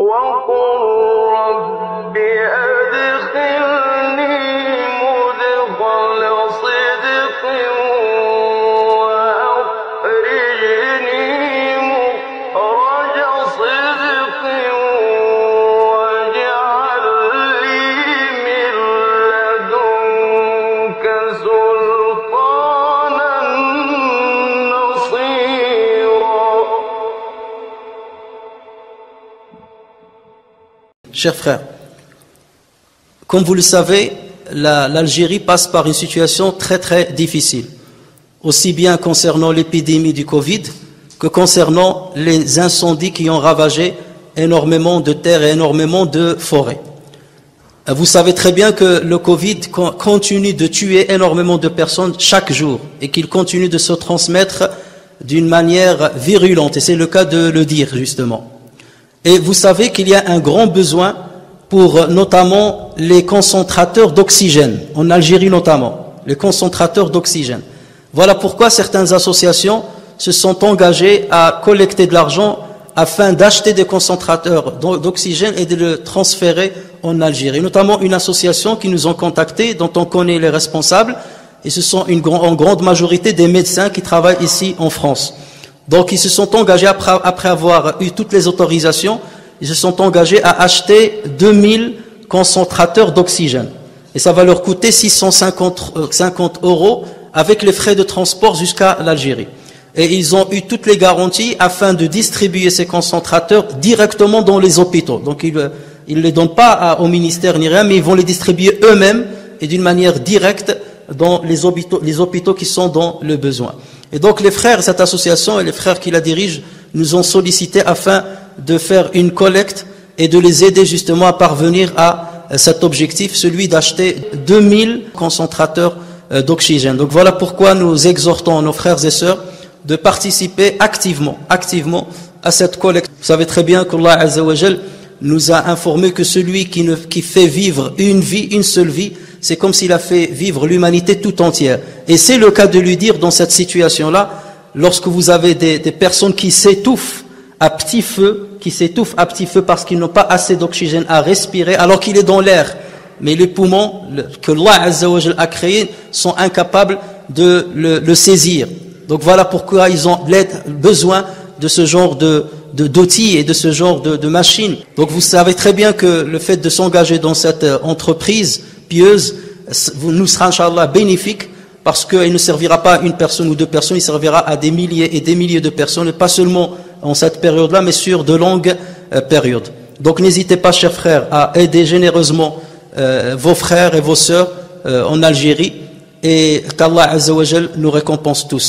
وقل رب أدخلني مدخل صدق وأخرجني مخرج صدق واجعل لي من لدنك سلطانا نصيرا. Chers frères, comme vous le savez, l'Algérie passe par une situation très très difficile, aussi bien concernant l'épidémie du Covid que concernant les incendies qui ont ravagé énormément de terres et énormément de forêts. Vous savez très bien que le Covid continue de tuer énormément de personnes chaque jour et qu'il continue de se transmettre d'une manière virulente, et c'est le cas de le dire justement. Et vous savez qu'il y a un grand besoin pour notamment les concentrateurs d'oxygène, en Algérie notamment, les concentrateurs d'oxygène. Voilà pourquoi certaines associations se sont engagées à collecter de l'argent afin d'acheter des concentrateurs d'oxygène et de le transférer en Algérie. Notamment une association qui nous ont contactés, dont on connaît les responsables, et ce sont en grande majorité des médecins qui travaillent ici en France. Donc ils se sont engagés, après avoir eu toutes les autorisations, ils se sont engagés à acheter 2000 concentrateurs d'oxygène. Et ça va leur coûter 650 € avec les frais de transport jusqu'à l'Algérie. Et ils ont eu toutes les garanties afin de distribuer ces concentrateurs directement dans les hôpitaux. Donc ils ne les donnent pas au ministère ni rien, mais ils vont les distribuer eux-mêmes et d'une manière directe dans les hôpitaux qui sont dans le besoin. Et donc les frères, cette association et les frères qui la dirigent nous ont sollicité afin de faire une collecte et de les aider justement à parvenir à cet objectif, celui d'acheter 2000 concentrateurs d'oxygène. Donc voilà pourquoi nous exhortons nos frères et sœurs de participer activement à cette collecte. Vous savez très bien qu'Allah Azza wa Jal nous a informé que celui qui fait vivre une vie, une seule vie, c'est comme s'il a fait vivre l'humanité tout entière. Et c'est le cas de lui dire dans cette situation-là, lorsque vous avez des personnes qui s'étouffent à petit feu, parce qu'ils n'ont pas assez d'oxygène à respirer, alors qu'il est dans l'air. Mais les poumons que Allah Azza wa Jal a créés sont incapables de le saisir. Donc voilà pourquoi ils ont besoin de ce genre d'outils et de ce genre de machines. Donc vous savez très bien que le fait de s'engager dans cette entreprise pieuse nous sera, Inch'Allah, bénéfique, parce qu'il ne servira pas à une personne ou deux personnes, il servira à des milliers et des milliers de personnes, et pas seulement en cette période-là, mais sur de longues périodes. Donc n'hésitez pas, chers frères, à aider généreusement vos frères et vos sœurs en Algérie, et qu'Allah Azza wa Jal nous récompense tous.